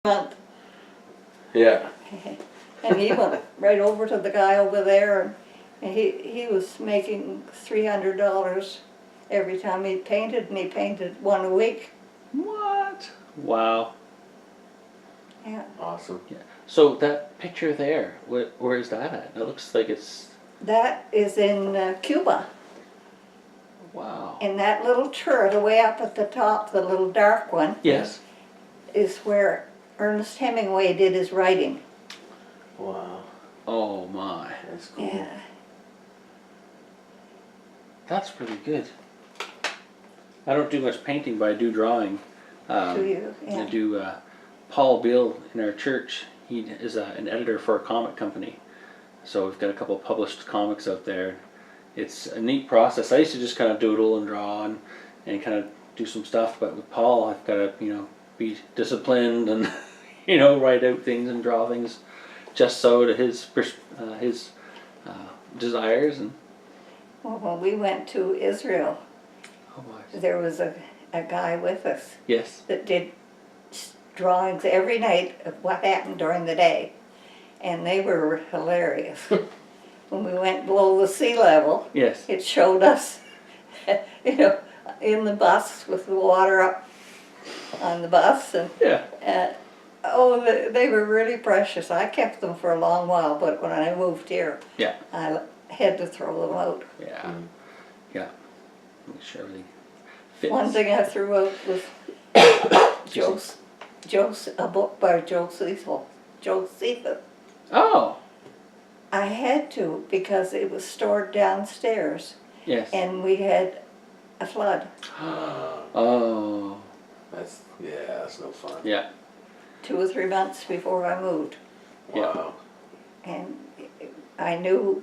month. Yeah. And he went right over to the guy over there, and he was making $300 every time he painted, and he painted one a week. What? Wow. Yeah. Awesome. Yeah. So that picture there, where is that at? It looks like it's... That is in Cuba. Wow. And that little turret away up at the top, the little dark one, Yes. is where Ernest Hemingway did his writing. Wow. Oh my. That's cool. Yeah. That's really good. I don't do much painting, but I do drawing. Do you? I Yeah. do. Paul Beale in our church, he is an editor for a comic company. So we've got a couple of published comics out there. It's a neat process. I used to just kind of doodle and draw and kind of do some stuff, but with Paul I've got to, be disciplined and, write out things and draw things just so to his desires. And Well, when we went to Israel, oh my. there was a guy with us Yes. that did drawings every night of what happened during the day, and they were hilarious. When we went below the sea level, Yes. it showed us, in the bus with the water up on the bus, and Yeah. they were really precious. I kept them for a long while, but when I moved here, Yeah. I had to throw them out. Yeah. Yeah. Make sure everything fits. One thing I threw out was a book by Josephus. Oh. I had to because it was stored downstairs, Yes. and we had a flood Oh. That's no fun. Yeah. 2 or 3 months before I moved, Wow. and I knew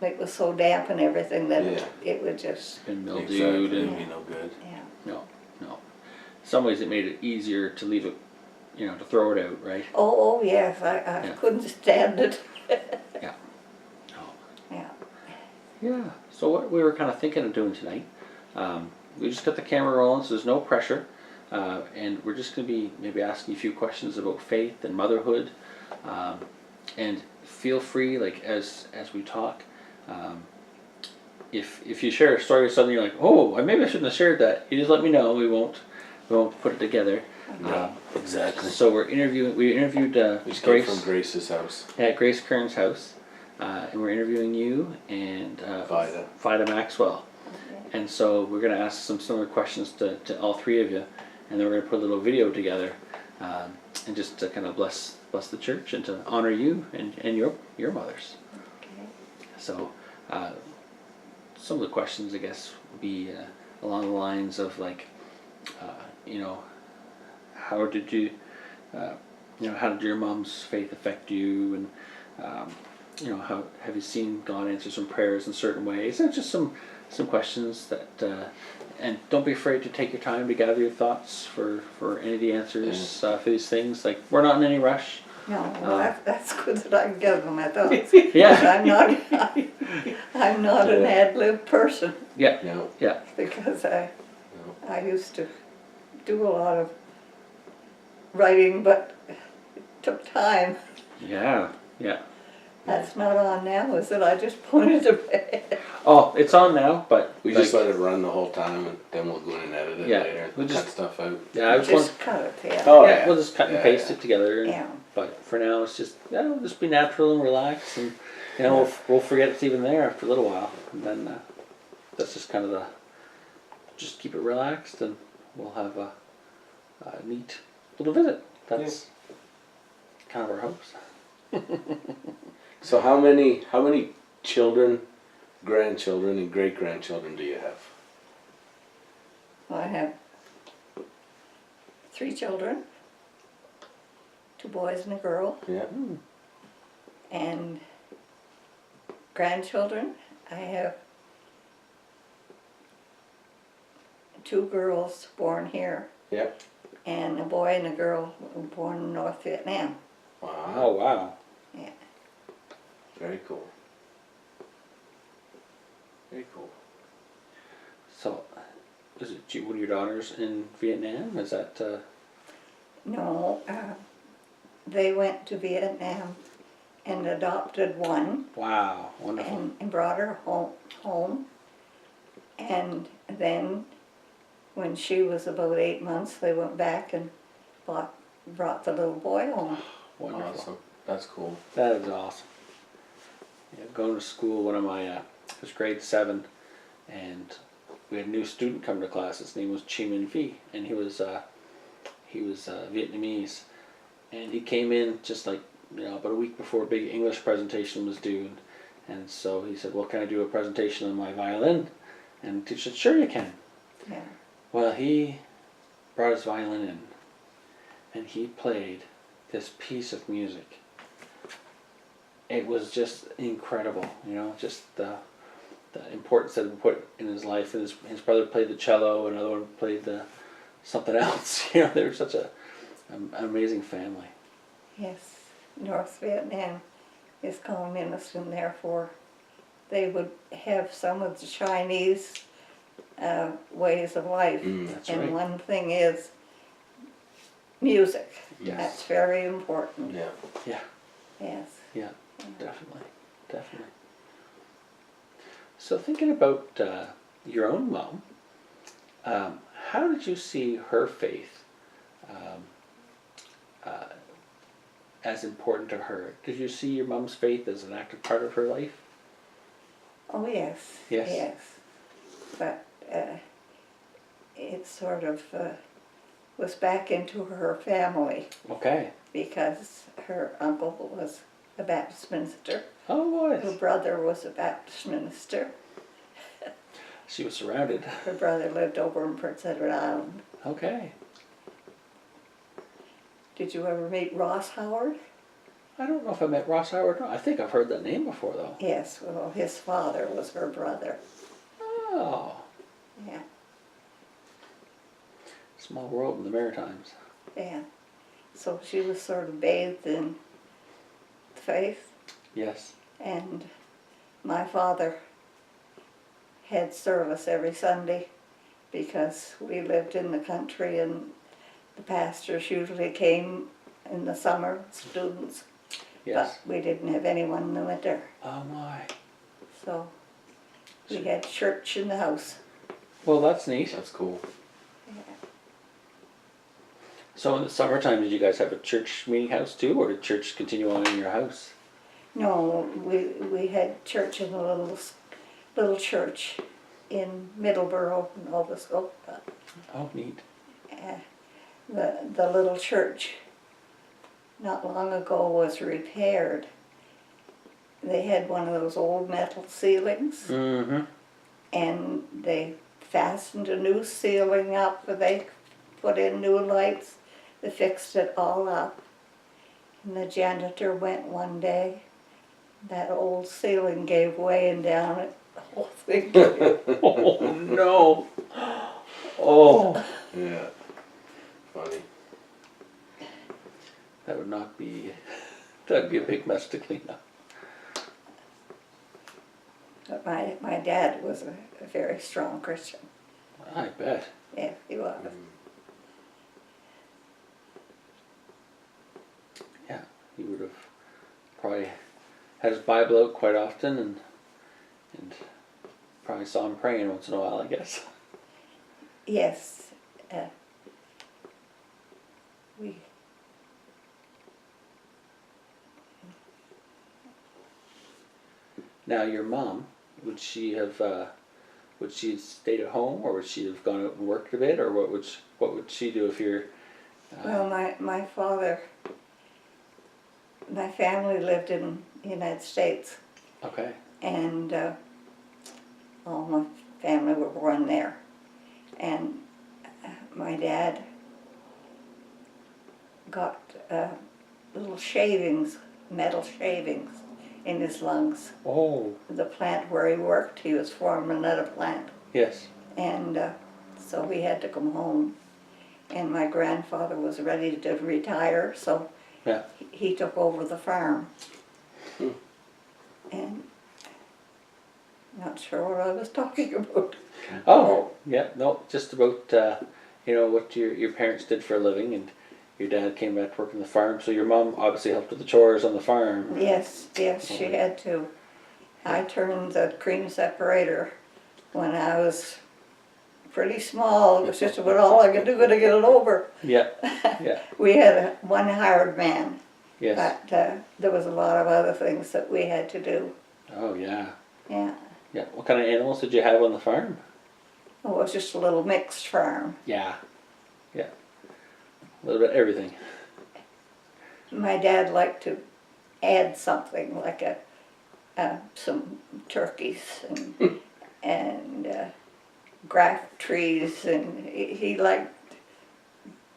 it was so damp and everything that Yeah. it would just, Been mildewed Exactly. and It'd be no good. yeah. no. In some ways it made it easier to leave it, to throw it out, right? Oh yes, I Yeah. couldn't stand it. Yeah. Oh. Yeah. Yeah. So what we were kind of thinking of doing tonight, we just got the camera rolling, so there's no pressure, and we're just going to be maybe asking a few questions about faith and motherhood, and feel free, like as we talk, if you share a story or something, you're like, oh, maybe I shouldn't have shared that. You just let me know. We won't put it together. Yeah. Exactly. So we interviewed We just came Grace from Grace's house. at Grace Kern's house, and we're interviewing you and Vida. Maxwell. Okay. And so we're going to ask some similar questions to all three of you, and then we're going to put a little video together, and just to kind of bless the church and to honor you and your mothers. Okay. So some of the questions, I guess, would be along the lines of like, how did you, how did your mom's faith affect you, and how have you seen God answer some prayers in certain ways, and just some questions that, and don't be afraid to take your time to gather your thoughts for any of the answers for these things. Like, we're not in any rush. No, well, that's good that I can give them my thoughts. Yeah. I'm not an ad-lib person, Yeah. No. Yeah. because I used to do a lot of writing, but it took time. Yeah. Yeah. That's not on now, is it? I just pointed to bed. Oh, it's on now, but We just let it run the whole time, and then we'll go in and edit it Yeah. later. We'll Cut just- stuff out. yeah, I just want. Just cut it, yeah. Oh, Yeah, yeah. we'll just cut and Yeah, paste yeah. it together. And, Yeah. But for now, it's just just be natural and relax, and we'll forget it's even there after a little while, and then that's just kind of just keep it relaxed, and we'll have a neat little visit. That's kind of our hopes. So how many children, grandchildren, and great grandchildren do you have? Well, I have 3 children, 2 boys and a girl, Yeah. and grandchildren. I have 2 girls born here, Yeah. and a boy and a girl born in North Vietnam. Wow. Oh wow! Yeah. Very cool. Very cool. So, is it one of your daughters in Vietnam? Is that? No, they went to Vietnam and adopted one Wow, wonderful. and brought her home. And then when she was about 8 months, they went back and brought the little boy home. Wonderful. Awesome. That's cool. That is awesome. Yeah, going to school, one of my, it was grade 7, and we had a new student come to class. His name was Chi Min Phi, and he was Vietnamese, and he came in just like, about a week before a big English presentation was due, and so he said, well, can I do a presentation on my violin? And the teacher said, sure you can. Yeah. Well, he brought his violin in, and he played this piece of music. It was just incredible, just the importance that it put in his life. And his brother played the cello, another one played something else. They were such an amazing family. Yes, North Vietnam is communist, and therefore they would have some of the Chinese ways of life. That's and right. one thing is music. Yes. That's very important. Yeah. Yeah, Yes. yeah, definitely. So thinking about your own mom, how did you see her faith as important to her? Did you see your mom's faith as an active part of her life? Oh, yes. Yes. Yes. But it sort of was back into her family Okay. because her uncle was a Baptist minister. Oh, Her boy. brother was a Baptist minister. She was surrounded. Her brother lived over in Prince Edward Island. Okay. Did you ever meet Ross Howard? I don't know if I met Ross Howard. I think I've heard that name before, though. Yes, well, his father was her brother. Oh. Yeah, Small world in the Maritimes. yeah. So she was sort of bathed in faith, Yes. and my father had service every Sunday because we lived in the country, and the pastors usually came in the summer, students, Yes. but we didn't have anyone in the winter. Oh, my. So we had church in the house. Well, that's neat. That's cool. Yeah. So in the summertime, did you guys have a church meeting house too, or did church continue on in your house? No, we had church in a little church in Middleborough, Nova Scotia. Oh, neat. The little church not long ago was repaired. They had one of those old metal ceilings, Mm-hmm. and they fastened a new ceiling up, and they put in new lights. They fixed it all up. And the janitor went one day, that old ceiling gave way, and down it, the whole thing came. Oh, no. Oh. Yeah. Funny. That would not be, that'd be a big mess to clean up. But my dad was a very strong Christian. I bet. Yeah, he was. Yeah, he would have probably had his Bible out quite often and probably saw him praying once in a while, I guess. Yes. We Now, your mom, would she have stayed at home, or would she have gone out and worked a bit, or what would she do if you're? Well, my father, my family lived in the United States, Okay. and all my family were born there. And my dad got little shavings, metal shavings, in his lungs. Oh. The plant where he worked, he was foreman at a plant. Yes. And so we had to come home. And my grandfather was ready to retire, so Yeah. he took over the farm. And not sure what I was talking about. Oh, yeah. No, just about what your parents did for a living, your dad came back to work on the farm. So your mom obviously helped with the chores on the farm. Yes, yes, she had to. I turned the cream separator when I was pretty small. It was just about all I could do to get it over. Yeah, yeah, We had one hired man, yes. but there was a lot of other things that we had to do. Oh yeah, Yeah, yeah. What kind of animals did you have on the farm? it was just a little mixed farm. Yeah, yeah. A little bit of everything. My dad liked to add something like some turkeys and graft trees, and he liked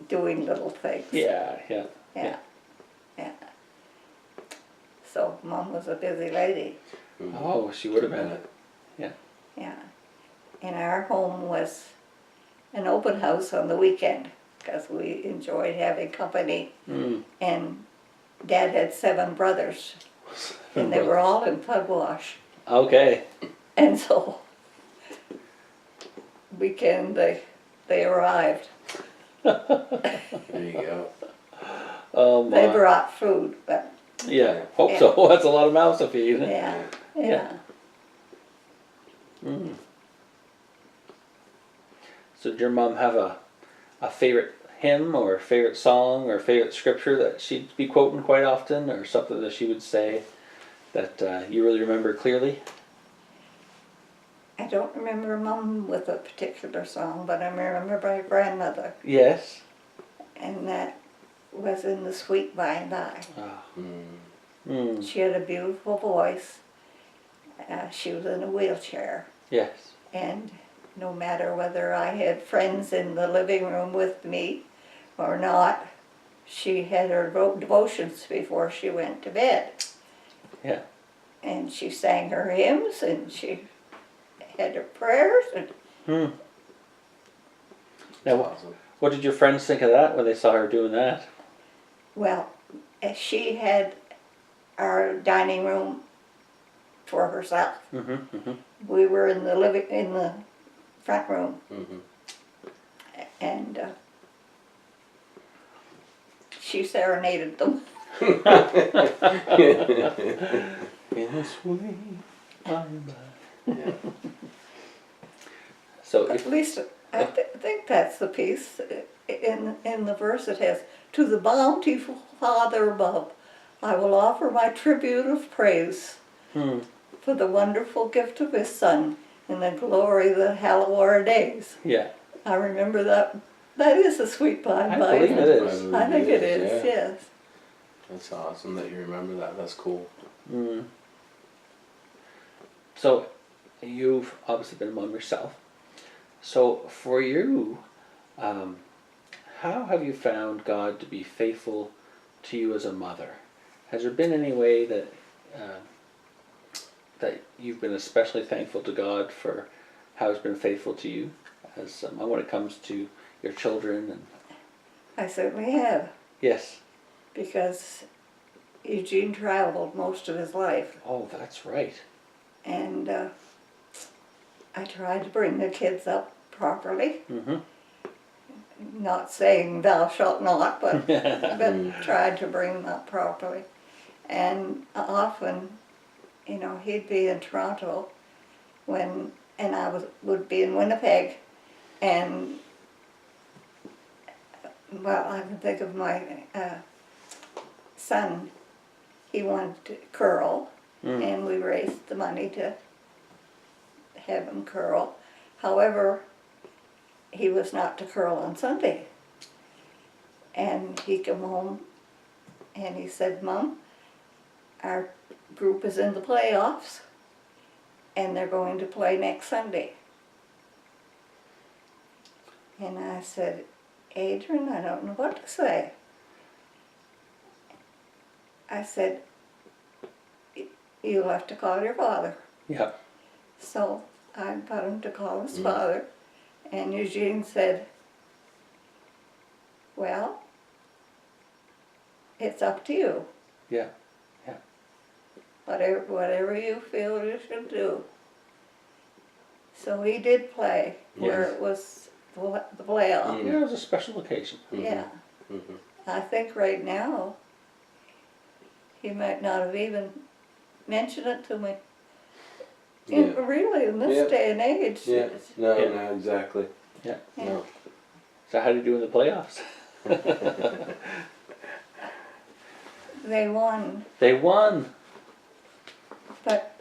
doing little things. Yeah, yeah. Yeah, yeah. So Mom was a busy lady. Oh, she would have been. Yeah. And our home was an open house on the weekend because we enjoyed having company. Mm. And Dad had 7 brothers, and they were all in Pugwash. Okay. And so weekend they arrived. There you go. Oh my. They brought food, but Yeah, hope so. That's a lot of mouths to feed. yeah. Yeah. Mm. So did your mom have a favorite hymn or favorite song or favorite scripture that she'd be quoting quite often, or something that she would say that you really remember clearly? I don't remember Mom with a particular song, but I remember my grandmother, Yes. and that was in the Sweet By and By. Ah. Mm. Mm. She had a beautiful voice. She was in a wheelchair, Yes. and no matter whether I had friends in the living room with me or not, she had her devotions before she went to bed. Yeah. And she sang her hymns, and she had her prayers, and Hmm. That's Now, awesome. what did your friends think of that when they saw her doing that? well, she had our dining room for herself. Mm-hmm. Mm-hmm. We were in the front room, Mm-hmm. and she serenaded them. In a sweet by-and-by. Yeah. So At if least I think that's the piece. In the verse it has, "To the bountiful Father above, I will offer my tribute of praise hmm, for the wonderful gift of His Son and the glory that hallow our days." yeah, I remember that. That is a sweet by and I by. believe it is. I think it is. Yeah. Yes. That's awesome that you remember that. That's cool. Mm. So you've obviously been a mom yourself. So for you, how have you found God to be faithful to you as a mother? Has there been any way that that you've been especially thankful to God for how He's been faithful to you, as when it comes to your children? And I certainly have, yes, because Eugene traveled most of his life, oh, that's right. and I tried to bring the kids up properly. Mm-hmm. Not saying thou shalt not, but Mm. tried to bring them up properly. And often, he'd be in Toronto and I would be in Winnipeg, and well, I can think of my son. He wanted to curl, and we raised the money to have him curl. However, he was not to curl on Sunday. And he came home and he said, "Mom, our group is in the playoffs and they're going to play next Sunday." And I said, "Adrian, I don't know what to say." I said, "You'll have to call your father." Yeah. So I got him to call his father, and Eugene said, "Well, it's up to you. Yeah. Whatever you feel you should do." So he did play where Yes. it was the playoff. Yeah, it was a special occasion. Yeah. Mhm. I think right now, he might not have even mentioned it to me. Really, in this Yeah. day and age. Yeah. No, Yeah. no, exactly. Yeah. No. So how do you do in the playoffs? They won, They won. but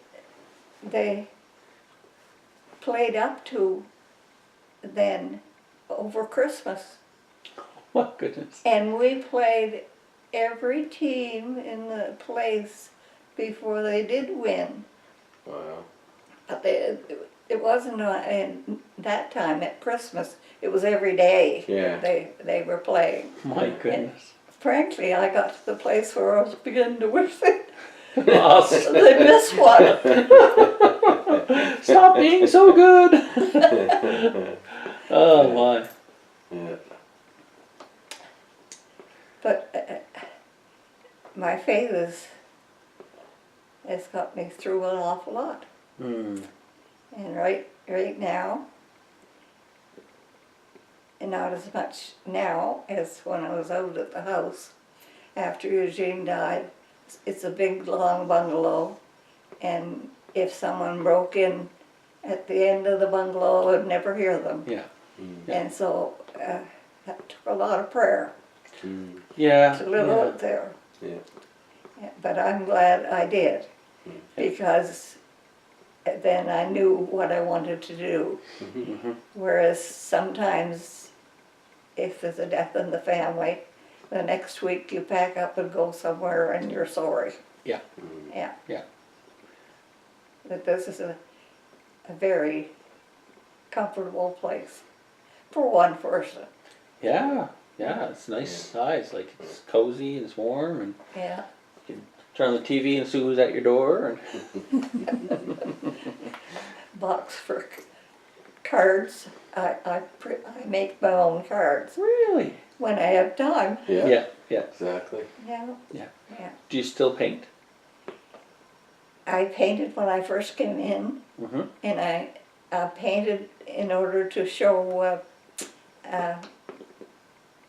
they played up to then over Christmas. My goodness. And we played every team in the place before they did win. Wow. But it wasn't in that time at Christmas. It was every day Yeah. they were playing. My goodness. Frankly, I got to the place where I was beginning to wish they Awesome. missed one. Stop being so good. Oh my. Yeah. But my faith has got me through an awful lot. Hmm. And right now, and not as much now as when I was out at the house after Eugene died. It's a big, long bungalow, and if someone broke in at the end of the bungalow, I'd never hear them. Yeah. And so that took a lot of prayer Mm. Yeah. to live out there. Yeah. Yeah, but I'm glad I did, because then I knew what I wanted to do. Mm-hmm. Whereas sometimes, if there's a death in the family, the next week you pack up and go somewhere and you're sorry. Yeah. Yeah. Yeah. That this is a very comfortable place for one person. Yeah. Yeah. It's nice size. Like it's cozy and it's warm, and Yeah. you can turn on the TV and see who's at your door. And Box for cards. I make my own cards really. when I have time. Yeah. Yeah. Yeah. Exactly. Yeah. Yeah. Yeah. Do you still paint? I painted when I first came in, Mm-hmm. and I painted in order to show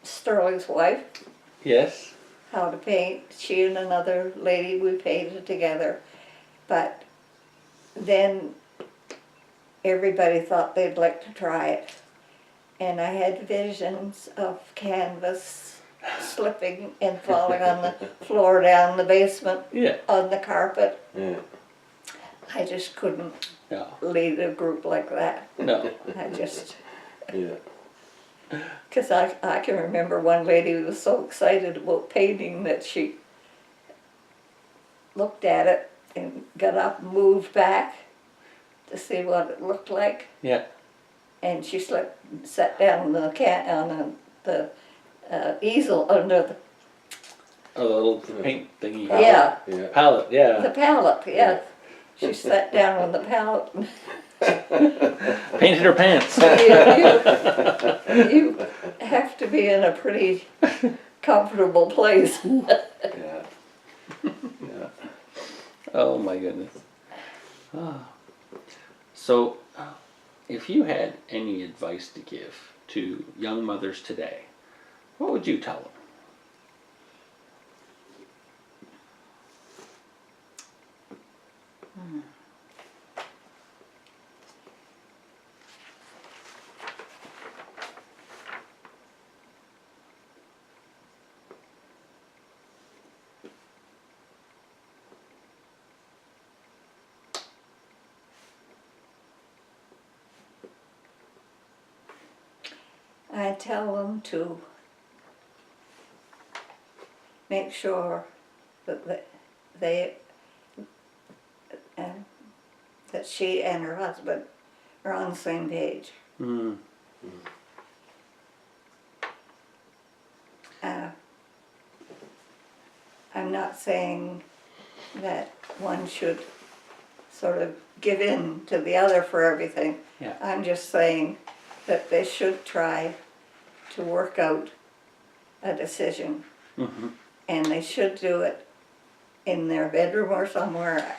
Sterling's wife Yes. how to paint. She and another lady, we painted together. But then everybody thought they'd like to try it. And I had visions of canvas slipping and falling on the floor down the basement Yeah. on the carpet. Yeah. I just couldn't No. lead a group like that. No. I just, Yeah. because I can remember one lady who was so excited about painting that she looked at it and got up and moved back to see what it looked like. Yeah. And she sat down on the easel under the, Oh, the little paint thingy. yeah, Yeah. Palette. the Yeah. palette, yeah. She sat down on the palette. Painted her pants. You have to be in a pretty comfortable place. Yeah. Yeah. Oh my goodness. Ah. So, if you had any advice to give to young mothers today, what would you tell them? I tell them to make sure that that she and her husband are on the same page. Mm. I'm not saying that one should sort of give in to the other for everything. Yeah. I'm just saying that they should try to work out a decision, Mm-hmm. and they should do it in their bedroom or somewhere,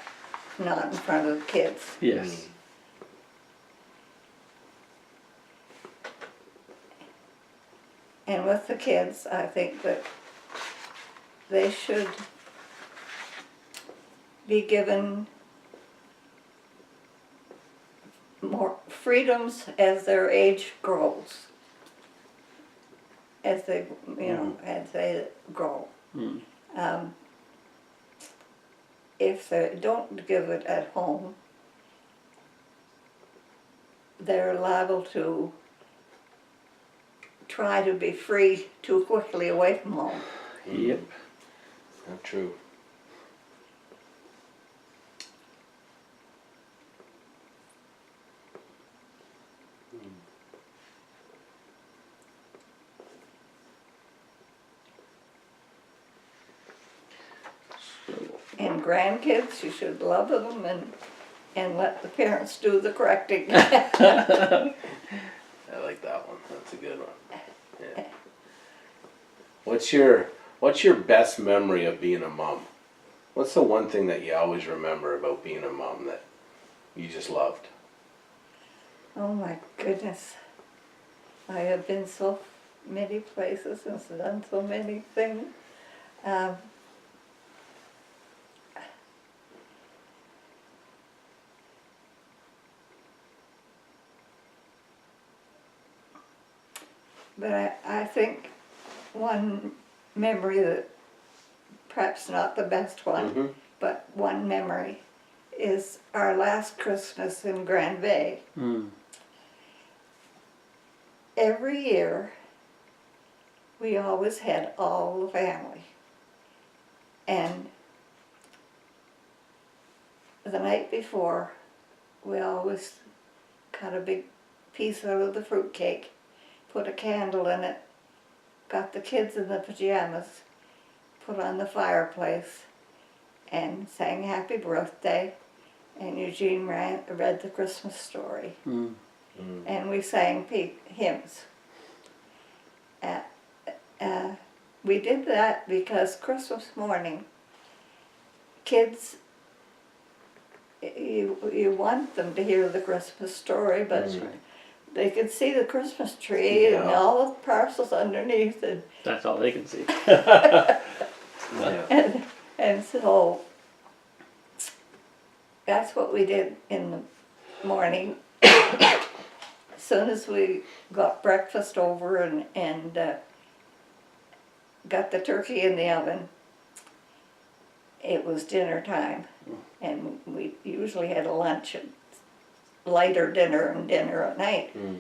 not in front of the kids. Yes. And with the kids, I think that they should be given more freedoms as their age grows. As they, as they grow. Mm. If they don't give it at home, they're liable to try to be free too quickly away from home. Yep. Not true. And grandkids, you should love them and let the parents do the correcting. I like that one. That's a good one. Yeah. What's your best memory of being a mom? What's the one thing that you always remember about being a mom that you just loved? Oh my goodness. I have been so many places and done so many things. But I think one memory that, perhaps not the best one, Mm-hmm. but one memory is our last Christmas in Grand Bay. Mm. Every year, we always had all the family. And the night before, we always cut a big piece out of the fruitcake, put a candle in it, got the kids in the pajamas, put on the fireplace, and sang Happy Birthday, and Eugene read the Christmas story. Mm. And we sang hymns. We did that because Christmas morning, kids, you want them to hear the Christmas story, but That's right. they can see the Christmas tree and Yeah. all the parcels underneath, That's all they can see. Yeah. and so that's what we did in the morning. As soon as we got breakfast over and got the turkey in the oven, it was dinner time. And we usually had a lunch and lighter dinner and dinner at night. Mm.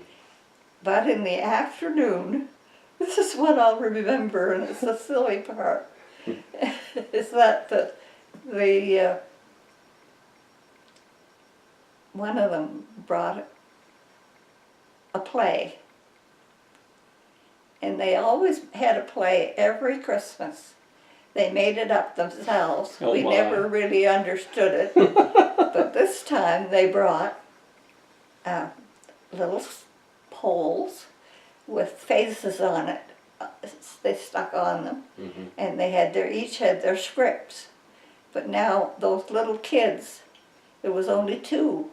But in the afternoon, this is what I'll remember, and it's the silly part, is that the one of them brought a play. And they always had a play every Christmas. They made it up themselves. Oh We my. never really understood it. But this time they brought little poles with faces on it. They stuck on them. Mm-hmm. And they had each had their scripts. But now those little kids, there was only 2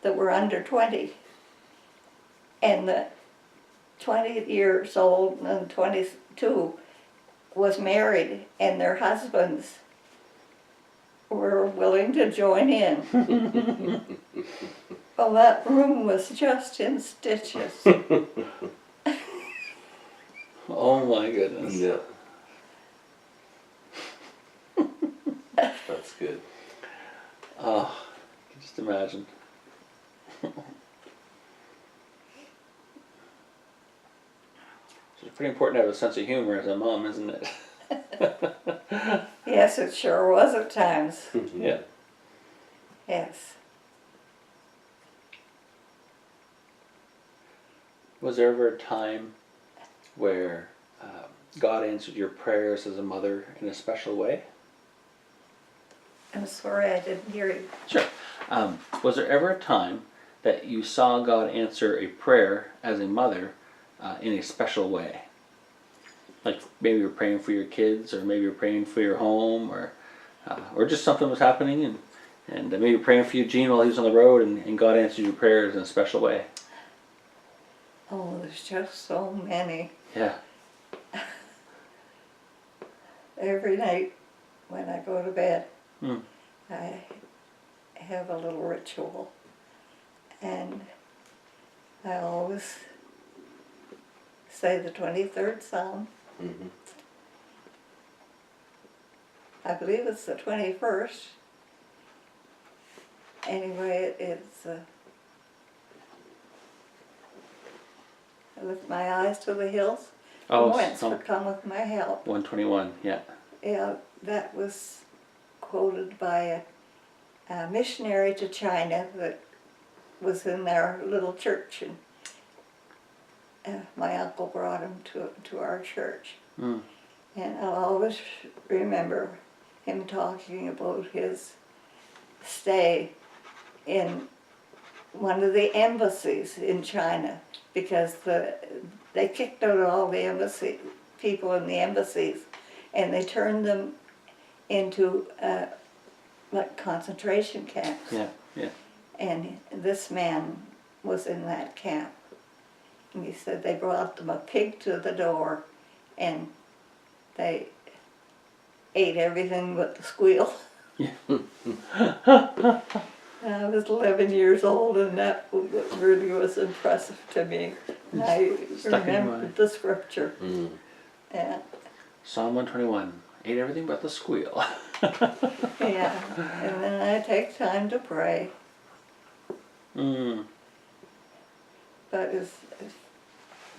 that were under 20. And the 20 years old and 22 was married, and their husbands were willing to join in. Well, that room was just in stitches. Oh my goodness. Yeah. That's good. Oh, I can just imagine. It's pretty important to have a sense of humor as a mom, isn't it? Yes, it sure was at times. Yeah. Yes. Was there ever a time where God answered your prayers as a mother in a special way? I'm sorry I didn't hear you. Sure. Was there ever a time that you saw God answer a prayer as a mother in a special way? Like maybe you're praying for your kids, or maybe you're praying for your home, or just something was happening, and maybe you're praying for Eugene while he was on the road, and God answered your prayers in a special way. Oh, there's just so many. Yeah. every night when I go to bed, Mm. I have a little ritual. And I always say the 23rd Psalm. Mhm. I believe it's the 21st. Anyway, it's I lift my eyes to the hills. Oh, From whence Psalm would cometh my help? 121. Yeah. Yeah, that was quoted by a missionary to China that was in their little church, and my uncle brought him to our church. Mm. And I'll always remember him talking about his stay in one of the embassies in China, because they kicked out all the embassy people in the embassies, and they turned them into like concentration camps. Yeah. Yeah. And this man was in that camp. And he said they brought them a pig to the door, and they ate everything but the squeal. Yeah. And I was 11 years old, and that really was impressive to me. And I Stuck in your remembered mind. the scripture. Mm. Yeah, Psalm 121. Ate everything but the squeal. yeah. And then I take time to pray. Mm. But as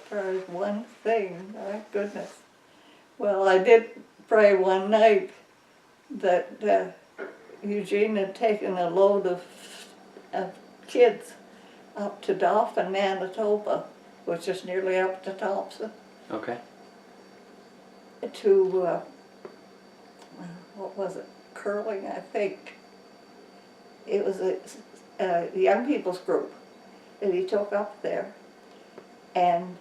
far as one thing, my goodness. Well, I did pray one night that Eugene had taken a load of kids up to Dauphin, Manitoba, which is nearly up to Thompson, Okay. to, what was it, curling, I think. It was a young people's group that he took up there. And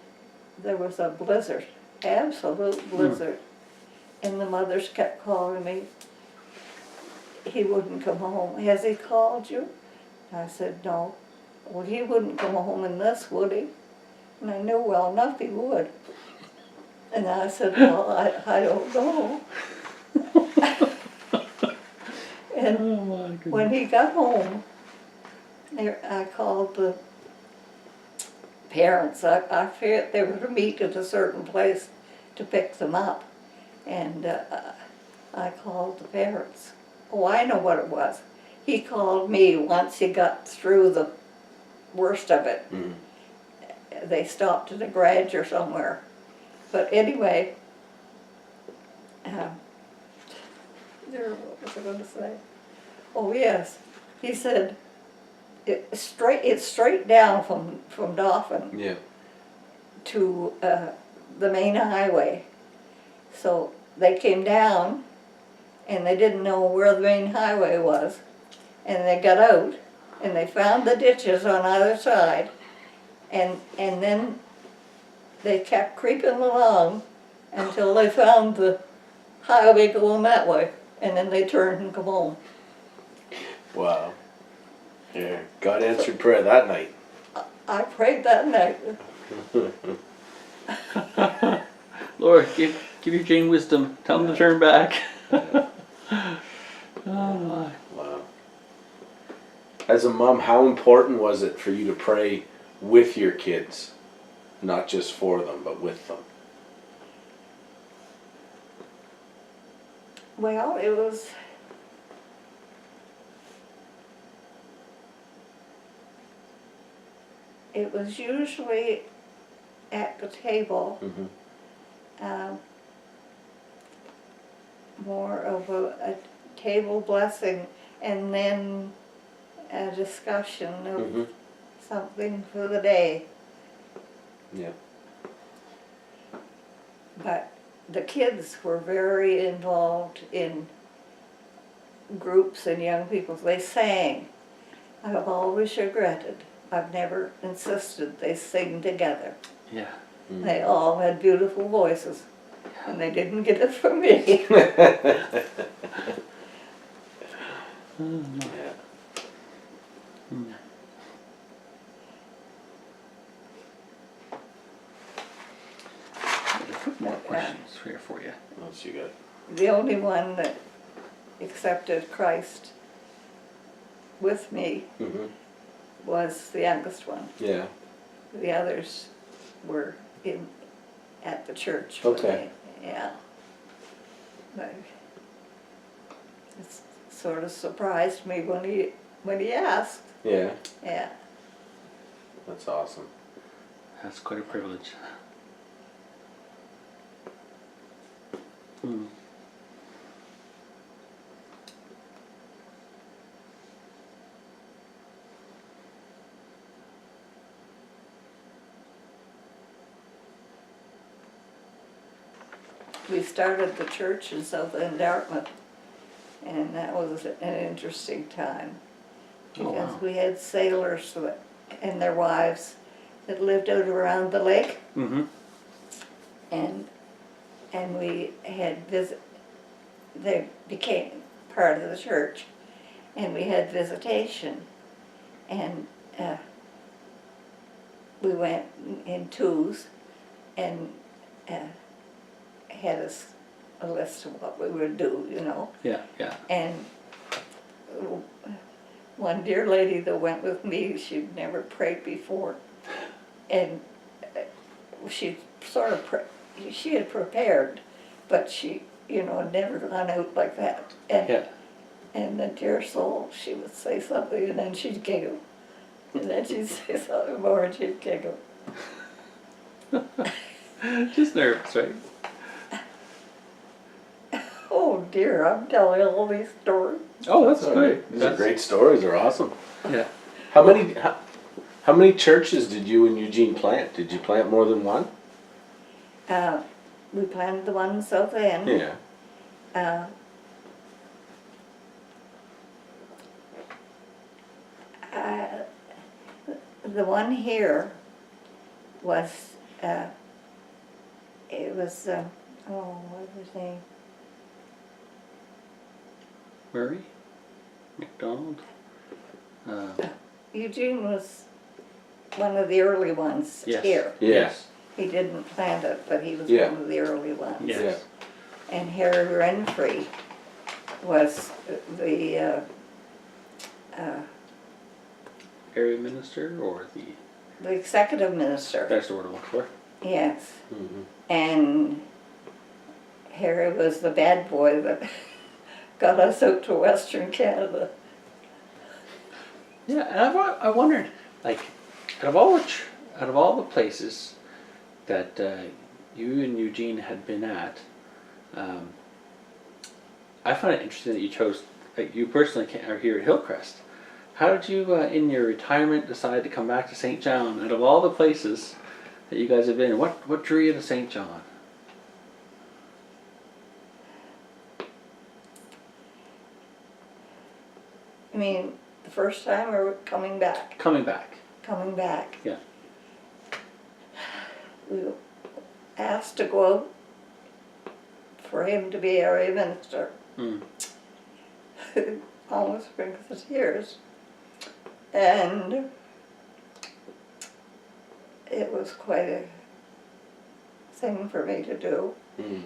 there was a blizzard, absolute blizzard. And the mothers kept calling me. He wouldn't come home. Has he called you? I said, no. Well, he wouldn't come home in this, would he? And I knew well enough he would. And I said, well, I don't know. And Oh my goodness. when he got home, I called the parents. I feared they were to meet at a certain place to pick them up. And I called the parents. Oh, I know what it was. He called me once he got through the worst of it. Mm. They stopped at a garage or somewhere. But anyway, what was I going to say? Oh yes, he said it's straight down from Dauphin Yeah. to the main highway. So they came down, and they didn't know where the main highway was, and they got out, and they found the ditches on either side, and then they kept creeping along until they found the highway going that way, and then they turned and come home. Wow. Yeah. God answered prayer that night. I prayed that night. Lord, give your Jane wisdom. Tell him to turn back. Yeah. Oh my. Wow. As a mom, how important was it for you to pray with your kids? Not just for them, but with them. Well, it was usually at the table, Mm-hmm. more of a table blessing, and then a discussion of Mm-hmm. something for the day. Yeah. But the kids were very involved in groups and young people. They sang. I've always regretted. I've never insisted they sing together. Yeah. Mm. They all had beautiful voices, and they didn't get it from me. Yeah. A couple more questions here for you. What else you got? The one that accepted Christ with me Mm-hmm. was the youngest one. Yeah. The others were at the church. When Okay. yeah. But it sort of surprised me when he asked. Yeah. Yeah. That's awesome. That's quite a privilege. Hmm. We started the church in South End, Dartmouth, and that was an interesting time. Oh, Because wow. we had sailors and their wives that lived out around the lake, Mm-hmm. and we had they became part of the church, and we had visitation, and we went in twos, and had a list of what we would do, you know. Yeah, yeah. And one dear lady that went with me, she'd never prayed before, and she sort of she had prepared, but she, you know, had never gone out like that. And Yeah. and the dear soul, she would say something and then she'd giggle, and then she'd say something more and she'd giggle. Just nervous, right? Oh dear, I'm telling all these stories. Oh, that's all good. right. These are great stories. They're awesome. Yeah. How many churches did you and Eugene plant? Did you plant more than one? We planted the one in South End. Yeah. Uh, the one here was, it was, what was his name? Murray? McDonald? Eugene was one of the early ones Yes. here. Yes. He didn't plant it, but he was Yeah. one of the early ones. Yes. And Harry Renfrey was the Area minister or the executive minister. that's the word I'm looking for. Yes. Mm-hmm. And Harry was the bad boy that got us out to Western Canada. Yeah, and I wondered, like, out of all the places that you and Eugene had been at, I find it interesting that you chose, like, you personally are here at Hillcrest. How did you, in your retirement, decide to come back to St. John? Out of all the places that you guys have been, what drew you to St. John? I mean, the first time we were coming back. Coming back. Coming back. Yeah. We were asked to go out for him to be area minister. Mm. Almost brings the tears. And it was quite a thing for me to do. Mm.